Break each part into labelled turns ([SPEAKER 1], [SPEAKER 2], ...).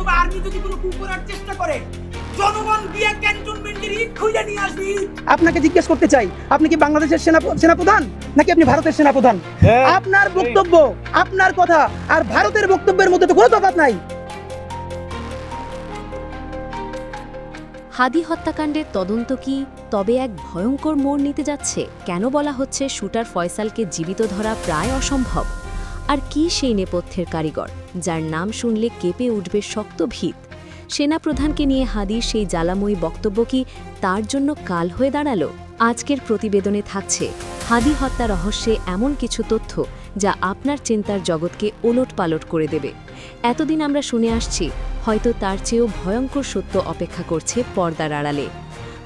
[SPEAKER 1] অথবা আর্মি যদি কোনো কু করার চেষ্টা করে, জনগণ দিয়ে ক্যান্টনমেন্টের ইট খুঁজে নিয়ে আসবি।
[SPEAKER 2] আপনাকে জিজ্ঞেস করতে চাই, আপনি কি বাংলাদেশের সেনাপ্রধান নাকি আপনি ভারতের সেনাপ্রধান? আপনার বক্তব্য, আপনার কথা আর ভারতের বক্তব্যের মধ্যে তো কোনো তফাৎ নাই।
[SPEAKER 3] হাদি হত্যাকাণ্ডের তদন্ত কি তবে এক ভয়ঙ্কর মোড় নিতে যাচ্ছে? কেন বলা হচ্ছে শুটার ফয়সালকে জীবিত ধরা প্রায় অসম্ভব? আর কি সেই নেপথ্যের কারিগর যার নাম শুনলে কেঁপে উঠবে শক্ত ভিত? সেনাপ্রধানকে নিয়ে হাদির সেই জ্বালাময়ী বক্তব্য কি তার জন্য কাল হয়ে দাঁড়ালো? আজকের প্রতিবেদনে থাকছে হাদি হত্যা রহস্যে এমন কিছু তথ্য যা আপনার চিন্তার জগৎকে ওলটপালট করে দেবে। এতদিন আমরা শুনে আসছি, হয়তো তার চেয়েও ভয়ঙ্কর সত্য অপেক্ষা করছে পর্দার আড়ালে।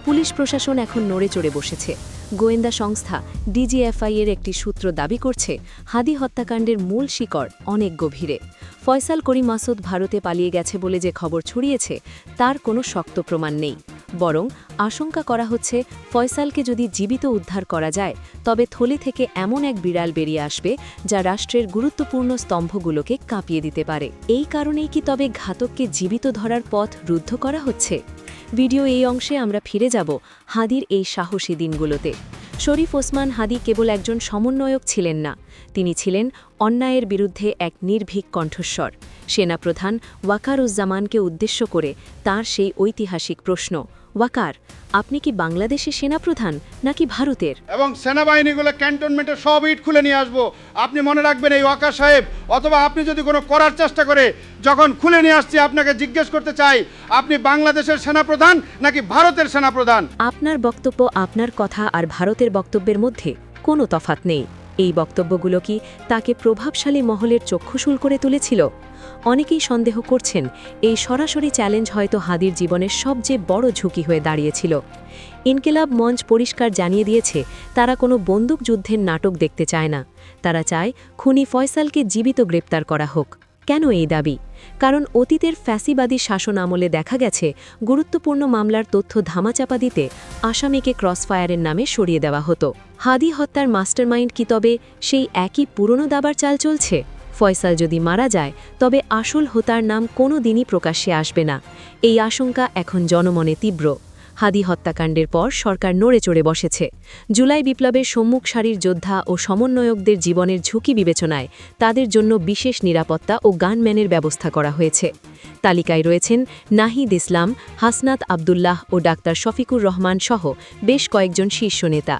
[SPEAKER 3] পুলিশ প্রশাসন এখন নড়ে চড়ে বসেছে। গোয়েন্দা সংস্থা ডিজিএফআই এর একটি সূত্র দাবি করছে হাদি হত্যাকাণ্ডের মূল শিকড় অনেক গভীরে। ফয়সাল করিম মাসুদ ভারতে পালিয়ে গেছে বলে যে খবর ছড়িয়েছে তার কোনো শক্ত প্রমাণ নেই, বরং আশঙ্কা করা হচ্ছে ফয়সালকে যদি জীবিত উদ্ধার করা যায় তবে থলি থেকে এমন এক বিড়াল বেরিয়ে আসবে যা রাষ্ট্রের গুরুত্বপূর্ণ স্তম্ভগুলোকে কাঁপিয়ে দিতে পারে। এই কারণেই কি তবে ঘাতককে জীবিত ধরার পথ রুদ্ধ করা হচ্ছে? ভিডিও এই অংশে আমরা ফিরে যাব হাদির এই সাহসী দিনগুলোতে। শরীফ ওসমান হাদি কেবল একজন সমন্বয়ক ছিলেন না, তিনি ছিলেন অন্যায়ের বিরুদ্ধে এক নির্ভীক কণ্ঠস্বর। সেনাপ্রধান ওয়াকারুজ্জামানকে উদ্দেশ্য করে তার সেই ঐতিহাসিক প্রশ্ন, ওয়াকার, আপনি কি বাংলাদেশের সেনাপ্রধান নাকি ভারতের?
[SPEAKER 4] এবং সেনাবাহিনীগুলো ক্যান্টনমেন্টের সব ইট খুলে নিয়ে আসবো। আপনি মনে রাখবেন এই ওয়াকার সাহেব, অথবা আপনি যদি কোনো করার চেষ্টা করে যখন খুলে নিয়ে আসছি, আপনাকে জিজ্ঞেস করতে চাই, আপনি বাংলাদেশের সেনাপ্রধান নাকি ভারতের সেনাপ্রধান?
[SPEAKER 3] আপনার বক্তব্য, আপনার কথা আর ভারতের বক্তব্যের মধ্যে কোনো তফাৎ নেই। এই বক্তব্যগুলো কি তাকে প্রভাবশালী মহলের চক্ষুশূল করে তুলেছিল? অনেকেই সন্দেহ করছেন এই সরাসরি চ্যালেঞ্জ হয়তো হাদির জীবনের সবচেয়ে বড় ঝুঁকি হয়ে দাঁড়িয়েছিল। ইনকিলাব মঞ্চ পরিষ্কার জানিয়ে দিয়েছে তারা কোনো বন্দুকযুদ্ধের নাটক দেখতে চায় না, তারা চায় খুনি ফয়সালকে জীবিত গ্রেপ্তার করা হোক। কেন এই দাবি? কারণ অতীতের ফ্যাসিবাদী শাসন আমলে দেখা গেছে গুরুত্বপূর্ণ মামলার তথ্য ধামাচাপা দিতে আসামিকে ক্রসফায়ারের নামে সরিয়ে দেওয়া হতো। হাদি হত্যার মাস্টারমাইন্ড কি তবে সেই একই পুরনো দাবার চাল চলছে? ফয়সাল যদি মারা যায় তবে আসল হোতার নাম কোনো দিনই প্রকাশ্যে আসবে না, এই আশঙ্কা এখন জনমনে তীব্র। হাদি হত্যাকাণ্ডের পর সরকার নড়ে চড়ে বসেছে। জুলাই বিপ্লবের সম্মুখ সারির যোদ্ধা ও সমন্বয়কদের জীবনের ঝুঁকি বিবেচনায় তাদের জন্য বিশেষ নিরাপত্তা ও গানম্যানের ব্যবস্থা করা হয়েছে। তালিকায় রয়েছেন নাহিদ ইসলাম, হাসনাত আবদুল্লাহ ও ডাক্তার শফিকুর রহমান সহ বেশ কয়েকজন শীর্ষ নেতা।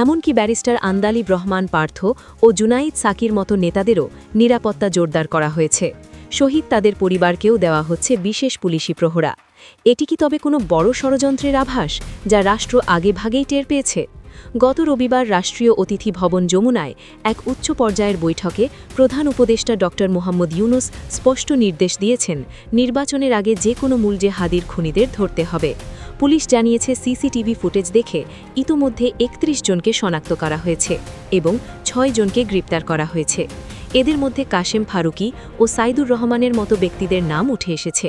[SPEAKER 3] এমনকি ব্যারিস্টার আন্দালিব রহমান পার্থ ও জুনাইদ সাকির মতো নেতাদেরও নিরাপত্তা জোরদার করা হয়েছে। শহীদ তাদের পরিবারকেও দেওয়া হচ্ছে বিশেষ পুলিশি প্রহরা। এটি কি তবে কোনো বড় ষড়যন্ত্রের আভাস যা রাষ্ট্র আগেভাগেই টের পেয়েছে? গত রবিবার রাষ্ট্রীয় অতিথি ভবন যমুনায় এক উচ্চ পর্যায়ের বৈঠকে প্রধান উপদেষ্টা ড. মোহাম্মদ ইউনুস স্পষ্ট নির্দেশ দিয়েছেন, নির্বাচনের আগে যে কোনো মূল্যে হাদির খুনিদের ধরতে হবে। পুলিশ জানিয়েছে সিসিটিভি ফুটেজ দেখে ইতোমধ্যে ৩১ জনকে শনাক্ত করা হয়েছে এবং ৬ জনকে গ্রেপ্তার করা হয়েছে। এদের মধ্যে কাশেম ফারুকি ও সাইদুর রহমানের মতো ব্যক্তিদের নাম উঠে এসেছে।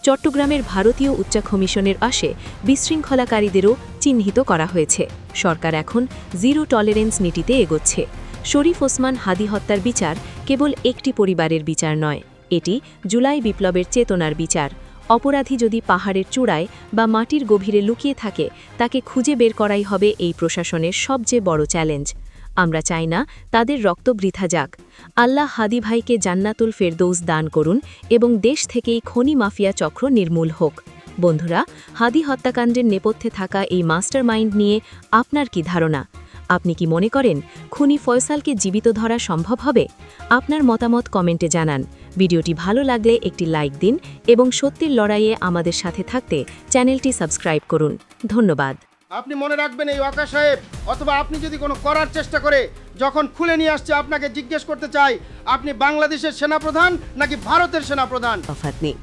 [SPEAKER 3] চট্টগ্রামের ভারতীয় উচ্চ কমিশনের পাশে বিশৃঙ্খলাকারীদেরও চিহ্নিত করা হয়েছে। সরকার এখন জিরো টলারেন্স নীতিতে এগোচ্ছে। শরীফ ওসমান হাদি হত্যার বিচার কেবল একটি পরিবারের বিচার নয়, এটি জুলাই বিপ্লবের চেতনার বিচার। অপরাধী যদি পাহাড়ের চূড়ায় বা মাটির গভীরে লুকিয়ে থাকে, তাকে খুঁজে বের করাই হবে এই প্রশাসনের সবচেয়ে বড় চ্যালেঞ্জ। আমরা চাই না তাদের রক্ত বৃথা যাক। আল্লাহ হাদি ভাইকে জান্নাতুল ফেরদৌস দান করুন এবং দেশ থেকেই খনি মাফিয়া চক্র নির্মূল হোক। বন্ধুরা, হাদি হত্যাকাণ্ডের নেপথ্যে থাকা এই মাস্টারমাইন্ড নিয়ে আপনার কি ধারণা? আপনি কি মনে করেন খুনি ফয়সালকে জীবিত ধরা সম্ভব হবে? আপনার মতামত কমেন্টে জানান। ভিডিওটি ভালো লাগলে একটি লাইক দিন এবং সত্যের লড়াইয়ে আমাদের সাথে থাকতে চ্যানেলটি সাবস্ক্রাইব করুন। ধন্যবাদ।
[SPEAKER 4] আপনি মনে রাখবেন এই ওয়াকার সাহেব, অথবা আপনি যদি কোনো করার চেষ্টা করে যখন খুলে নিয়ে আসছে, আপনাকে জিজ্ঞেস করতে চাই, আপনি বাংলাদেশের সেনাপ্রধান নাকি ভারতের সেনাপ্রধান?
[SPEAKER 3] তফাৎ নেই।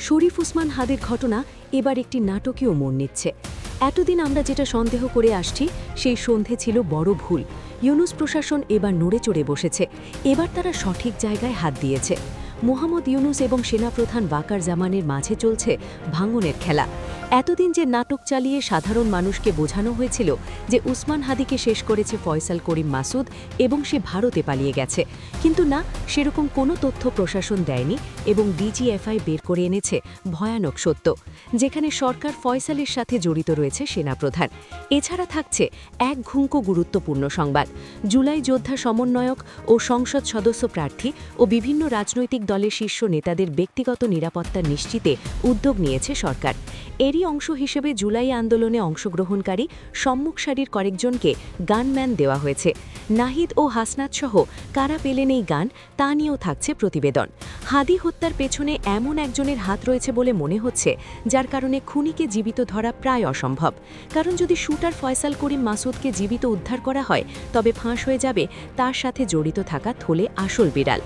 [SPEAKER 3] শরীফ ওসমান হাদির ঘটনা এবার একটি নাটকীয় মোড় নিচ্ছে। এতদিন আমরা যেটা সন্দেহ করে আসছি সেই সন্ধে ছিল বড় ভুল। ইউনুস প্রশাসন এবার নড়ে চড়ে বসেছে। এবার তারা সঠিক জায়গায় হাত দিয়েছে। মোহাম্মদ ইউনুস এবং সেনাপ্রধান ওয়াকার জামানের মাঝে চলছে ভাঙনের খেলা। এতদিন যে নাটক চালিয়ে সাধারণ মানুষকে বোঝানো হয়েছিল যে উসমান হাদিকে শেষ করেছে ফয়সাল করিম মাসুদ এবং সে ভারতে পালিয়ে গেছে, কিন্তু না, সেরকম কোনো তথ্য প্রশাসন দেয়নি এবং ডিজিএফআই বের করে এনেছে ভয়ানক সত্য, যেখানে সরকার ফয়সালের সাথে জড়িত রয়েছে সেনাপ্রধান। এছাড়া থাকছে এক ঘুঙ্কো গুরুত্বপূর্ণ সংবাদ। জুলাই যোদ্ধা সমন্বয়ক ও সংসদ সদস্য প্রার্থী ও বিভিন্ন রাজনৈতিক দলের শীর্ষ নেতাদের ব্যক্তিগত নিরাপত্তা নিশ্চিতে উদ্যোগ নিয়েছে সরকার। এরই অংশ হিসেবে জুলাই আন্দোলনে অংশগ্রহণকারী সম্মুখ সারির কয়েকজনকে গানম্যান দেওয়া হয়েছে। নাহিদ ও হাসনাত সহ কারা পেলেন এই গান, তা নিয়েও থাকছে প্রতিবেদন। হাদি হত্যার পেছনে এমন একজনের হাত রয়েছে বলে মনে হচ্ছে, যার কারণে খুনিকে জীবিত ধরা প্রায় অসম্ভব। কারণ যদি শুটার ফয়সাল করিম মাসুদকে জীবিত উদ্ধার করা হয়, তবে ফাঁস হয়ে যাবে তার সাথে জড়িত থাকা থলে আসল বিড়াল।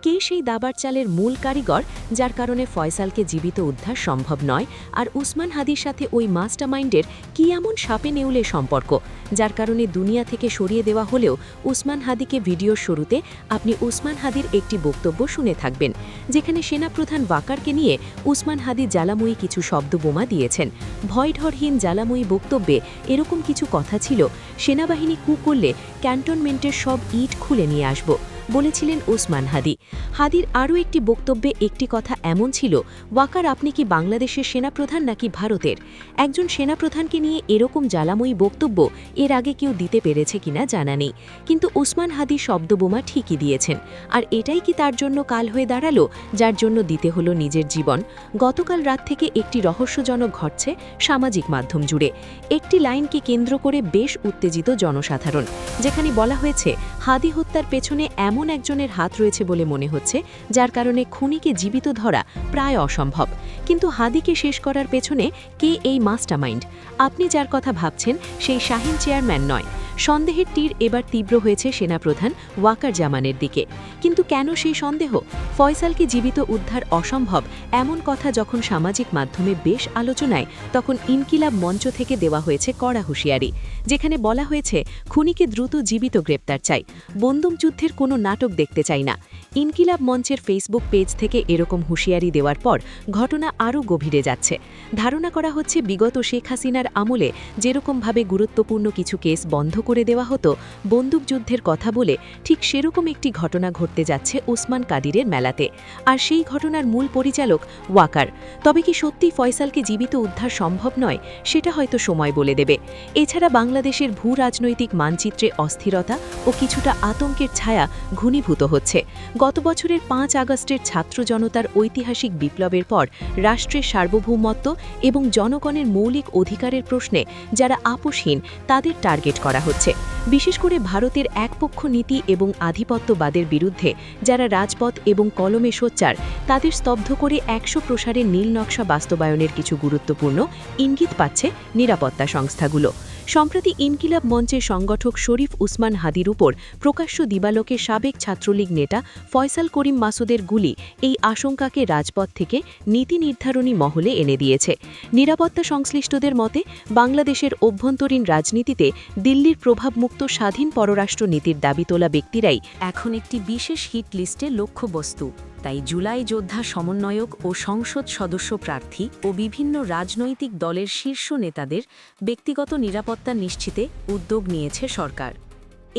[SPEAKER 3] কে সেই দাবার চালের মূল কারিগর, যার কারণে ফয়সালকে জীবিত উদ্ধার সম্ভব নয়, আর উসমান হাদির সাথে ওই মাস্টারমাইন্ডের কি এমন সাপে নেউলে সম্পর্ক, যার কারণে দুনিয়া থেকে সরিয়ে দেওয়া হলেও উসমান হাদিকে ভিডিওর শুরুতে আপনি উসমান হাদির একটি বক্তব্য শুনে থাকবেন, যেখানে সেনাপ্রধান ওয়াকারকে নিয়ে উসমান হাদি জ্বালাময়ী কিছু শব্দবোমা দিয়েছেন। ভয়ঢরহীন জ্বালাময়ী বক্তব্যে এরকম কিছু কথা ছিল, সেনাবাহিনী কু করলে ক্যান্টনমেন্টের সব ইট খুলে নিয়ে আসব, বলেছিলেন উসমান হাদি। হাদির আরও একটি বক্তব্যে একটি কথা এমন ছিল, ওয়াকার আপনি কি বাংলাদেশের সেনাপ্রধান নাকি ভারতের? একজন সেনাপ্রধানকে নিয়ে এরকম জ্বালাময়ী বক্তব্য এর আগে কেউ দিতে পেরেছে কিনা জানা নেই, কিন্তু উসমান হাদি শব্দবোমা ঠিকই দিয়েছেন। আর এটাই কি তার জন্য কাল হয়ে দাঁড়ালো, যার জন্য দিতে হলো নিজের জীবন? গতকাল রাত থেকে একটি রহস্যজনক ঘটছে সামাজিক মাধ্যম জুড়ে। একটি লাইনকে কেন্দ্র করে বেশ উত্তেজিত জনসাধারণ, যেখানে বলা হয়েছে হাদি হত্যার পেছনে এমন একজনের হাত রয়েছে বলে মনে হচ্ছে, যার কারণে খুনিকে জীবিত ধরা প্রায় অসম্ভব। কিন্তু হাদিকে শেষ করার পেছনে কে এই মাস্টারমাইন্ড? আপনি যার কথা ভাবছেন সেই শাহিন চেয়ারম্যান নয়। সন্দেহের তীর এবার তীব্র হয়েছে সেনাপ্রধান ওয়াকার জামানের দিকে। কিন্তু কেন সেই সন্দেহ? ফয়সালকে জীবিত উদ্ধার অসম্ভব এমন কথা যখন সামাজিক মাধ্যমে বেশ আলোচনায়, তখন ইনকিলাব মঞ্চ থেকে দেওয়া হয়েছে কড়া হুঁশিয়ারি, যেখানে বলা হয়েছে খুনিকে দ্রুত জীবিত গ্রেপ্তার চাই, বন্দুকযুদ্ধের কোনো নাটক দেখতে চাই না। ইনকিলাব মঞ্চের ফেসবুক পেজ থেকে এরকম হুঁশিয়ারি দেওয়ার পর ঘটনা আরও গভীরে যাচ্ছে। ধারণা করা হচ্ছে বিগত শেখ হাসিনার আমলে যেরকমভাবে গুরুত্বপূর্ণ কিছু কেস বন্ধ করে দেওয়া হতো বন্দুকযুদ্ধের কথা বলে, ঠিক সেরকম একটি ঘটনা ঘটতে যাচ্ছে ওসমান কাদিরের মেলাতে। আর সেই ঘটনার মূল পরিচালক ওয়াকার। তবে কি সত্যি ফয়সালকে জীবিত উদ্ধার সম্ভব নয়, সেটা হয়তো সময় বলে দেবে। এছাড়া বাংলাদেশের ভূ রাজনৈতিক মানচিত্রে অস্থিরতা ও কিছুটা আতঙ্কের ছায়া ঘনীভূত হচ্ছে। গত বছরের ৫ আগস্টের ছাত্র জনতার ঐতিহাসিক বিপ্লবের পর রাষ্ট্রের সার্বভৌমত্ব এবং জনগণের মৌলিক অধিকারের প্রশ্নে যারা আপোষহীন, তাদের টার্গেট করা হচ্ছে। বিশেষ করে ভারতের একপক্ষ নীতি এবং আধিপত্যবাদের বিরুদ্ধে যারা রাজপথ এবং কলমে সোচ্চার, তাদের স্তব্ধ করে ১০০ প্রসারের নীল নকশা বাস্তবায়নের কিছু গুরুত্বপূর্ণ ইঙ্গিত পাচ্ছে নিরাপত্তা সংস্থাগুলো। সম্প্রতি ইনকিলাব মঞ্চের সংগঠক শরীফ উসমান হাদির উপর প্রকাশ্য দিবালোকে সাবেক ছাত্রলীগ নেতা ফয়সাল করিম মাসুদের গুলি এই আশঙ্কাকে রাজপথ থেকে নীতি নির্ধারণী মহলে এনে দিয়েছে। নিরাপত্তা সংশ্লিষ্টদের মতে বাংলাদেশের অভ্যন্তরীণ রাজনীতিতে দিল্লির প্রভাবমুক্ত স্বাধীন পররাষ্ট্র নীতির দাবি তোলা ব্যক্তিরাই এখন একটি বিশেষ হিট লিস্টে লক্ষ্যবস্তু। তাই জুলাই যোদ্ধা সমন্বয়ক ও সংসদ সদস্য প্রার্থী ও বিভিন্ন রাজনৈতিক দলের শীর্ষ নেতাদের ব্যক্তিগত নিরাপত্তা নিশ্চিতে উদ্যোগ নিয়েছে সরকার।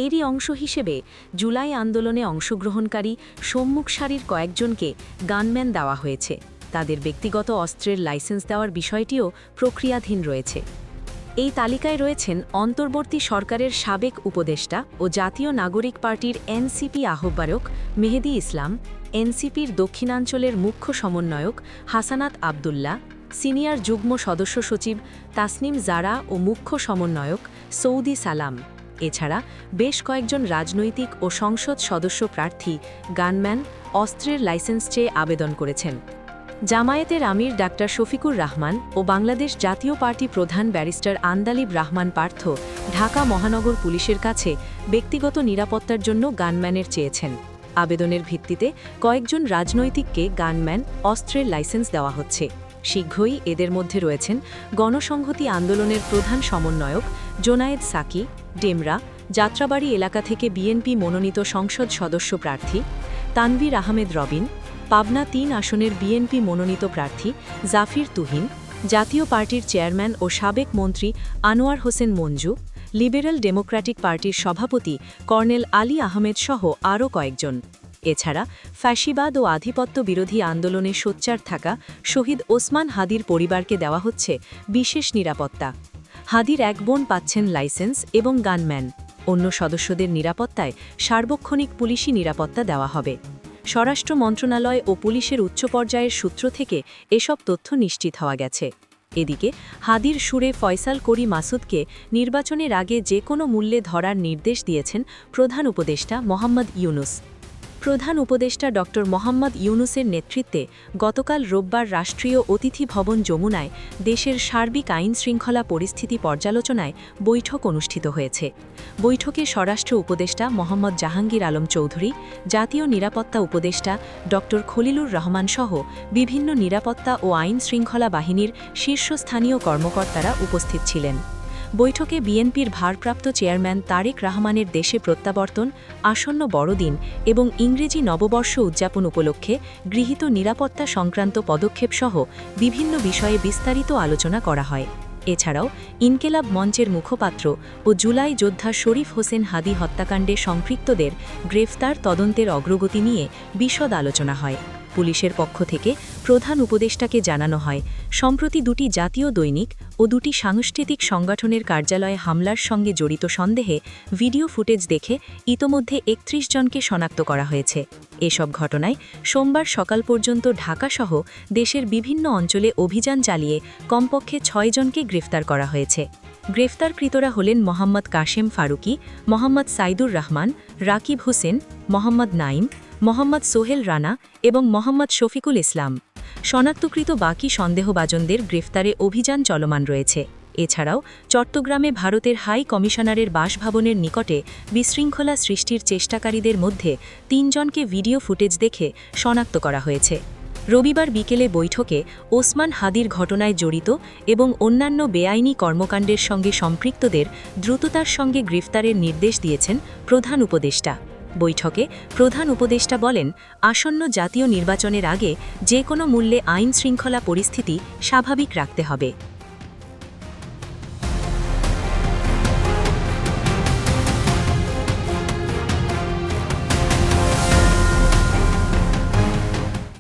[SPEAKER 3] এরই অংশ হিসেবে জুলাই আন্দোলনে অংশগ্রহণকারী সম্মুখ সারির কয়েকজনকে গানম্যান দেওয়া হয়েছে। তাদের ব্যক্তিগত অস্ত্রের লাইসেন্স দেওয়ার বিষয়টিও প্রক্রিয়াধীন রয়েছে। এই তালিকায় রয়েছেন অন্তর্বর্তী সরকারের সাবেক উপদেষ্টা ও জাতীয় নাগরিক পার্টির এনসিপি আহ্বায়ক মেহেদী ইসলাম, এনসিপির দক্ষিণাঞ্চলের মুখ্য সমন্বয়ক হাসানাত আবদুল্লাহ, সিনিয়র যুগ্ম সদস্য সচিব তাসনিম জারা ও মুখ্য সমন্বয়ক সৌদি সালাম। এছাড়া বেশ কয়েকজন রাজনৈতিক ও সংসদ সদস্য প্রার্থী গানম্যান অস্ত্রের লাইসেন্স চেয়ে আবেদন করেছেন। জামায়াতের আমির ডাক্তার শফিকুর রহমান ও বাংলাদেশ জাতীয় পার্টি প্রধান ব্যারিস্টার আন্দালিব রহমান পার্থ ঢাকা মহানগর পুলিশের কাছে ব্যক্তিগত নিরাপত্তার জন্য গানম্যানের চেয়েছেন। আবেদনের ভিত্তিতে কয়েকজন রাজনৈতিককে গানম্যান অস্ত্রের লাইসেন্স দেওয়া হচ্ছে। শীঘ্রই এদের মধ্যে রয়েছেন গণসংহতি আন্দোলনের প্রধান সমন্বয়ক জোনায়েদ সাকি, ডেমরা, যাত্রাবাড়ি এলাকা থেকে বিএনপি মনোনীত সংসদ সদস্য প্রার্থী তানভীর আহমেদ রবিন, পাবনা ৩ আসনের বিএনপি মনোনীত প্রার্থী জাফির তুহিন, জাতীয় পার্টির চেয়ারম্যান ও সাবেক মন্ত্রী আনোয়ার হোসেন মঞ্জু, লিবারেল ডেমোক্র্যাটিক পার্টির সভাপতি কর্নেল আলী আহমেদ সহ আরও কয়েকজন। এছাড়া ফ্যাসিবাদ ও আধিপত্য বিরোধী আন্দোলনে সোচ্চার থাকা শহীদ ওসমান হাদির পরিবারকে দেওয়া হচ্ছে বিশেষ নিরাপত্তা। হাদির এক বোন পাচ্ছেন লাইসেন্স এবং গানম্যান। অন্য সদস্যদের নিরাপত্তায় সার্বক্ষণিক পুলিশি নিরাপত্তা দেওয়া হবে। স্বরাষ্ট্র মন্ত্রণালয় ও পুলিশের উচ্চ পর্যায়ের সূত্র থেকে এসব তথ্য নিশ্চিত হওয়া গেছে। এদিকে হাদির সুরে ফয়সাল করি মাসুদকে নির্বাচনের আগে যে কোনো মূল্যে ধরার নির্দেশ দিয়েছেন প্রধান উপদেষ্টা মোহাম্মদ ইউনুস। প্রধান উপদেষ্টা ড মোহাম্মদ ইউনুসের নেতৃত্বে গতকাল রোববার রাষ্ট্রীয় অতিথি ভবন যমুনায় দেশের সার্বিক আইনশৃঙ্খলা পরিস্থিতি পর্যালোচনায় বৈঠক অনুষ্ঠিত হয়েছে। বৈঠকে স্বরাষ্ট্র উপদেষ্টা মোহাম্মদ জাহাঙ্গীর আলম চৌধুরী, জাতীয় নিরাপত্তা উপদেষ্টা ড খলিলুর রহমান সহ বিভিন্ন নিরাপত্তা ও আইনশৃঙ্খলা বাহিনীর শীর্ষস্থানীয় কর্মকর্তারা উপস্থিত ছিলেন। বৈঠকে বিএনপির ভারপ্রাপ্ত চেয়ারম্যান তারেক রহমানের দেশে প্রত্যাবর্তন, আসন্ন বড়দিন এবং ইংরেজি নববর্ষ উদযাপন উপলক্ষে গৃহীত নিরাপত্তা সংক্রান্ত পদক্ষেপসহ বিভিন্ন বিষয়ে বিস্তারিত আলোচনা করা হয়। এছাড়াও ইনকেলাব মঞ্চের মুখপাত্র ও জুলাই যোদ্ধা শরীফ হোসেন হাদি হত্যাকাণ্ডে সম্পৃক্তদের গ্রেফতার তদন্তের অগ্রগতি নিয়ে বিশদ আলোচনা হয়। পুলিশের পক্ষ থেকে প্রধান উপদেষ্টাকে জানানো হয়, সম্প্রতি দুটি জাতীয় দৈনিক ও দুটি সাংস্কৃতিক সংগঠনের কার্যালয়ে হামলার সঙ্গে জড়িত সন্দেহে ভিডিও ফুটেজ দেখে ইতোমধ্যে ৩১ জনকে শনাক্ত করা হয়েছে। এসব ঘটনায় সোমবার সকাল পর্যন্ত ঢাকাসহ দেশের বিভিন্ন অঞ্চলে অভিযান চালিয়ে কমপক্ষে ৬ জনকে গ্রেফতার করা হয়েছে। গ্রেফতারকৃতরা হলেন মোহাম্মদ কাশেম ফারুকি, মোহাম্মদ সাইদুর রহমান, রাকিব হোসেন, মোহাম্মদ নাইম, মোহাম্মদ সোহেল রানা এবং মোহাম্মদ শফিকুল ইসলাম। শনাক্তকৃত বাকি সন্দেহভাজনদের গ্রেফতারে অভিযান চলমান রয়েছে। এছাড়াও চট্টগ্রামে ভারতের হাই কমিশনারের বাসভবনের নিকটে বিশৃঙ্খলা সৃষ্টির চেষ্টাকারীদের মধ্যে ৩ জনকে ভিডিও ফুটেজ দেখে শনাক্ত করা হয়েছে। রবিবার বিকেলে বৈঠকে ওসমান হাদির ঘটনায় জড়িত এবং অন্যান্য বেআইনি কর্মকাণ্ডের সঙ্গে সম্পৃক্তদের দ্রুততার সঙ্গে গ্রেফতারের নির্দেশ দিয়েছেন প্রধান উপদেষ্টা। বৈঠকে প্রধান উপদেষ্টা বলেন, আসন্ন জাতীয় নির্বাচনের আগে যে কোনো মূল্যে আইনশৃঙ্খলা পরিস্থিতি স্বাভাবিক রাখতে হবে।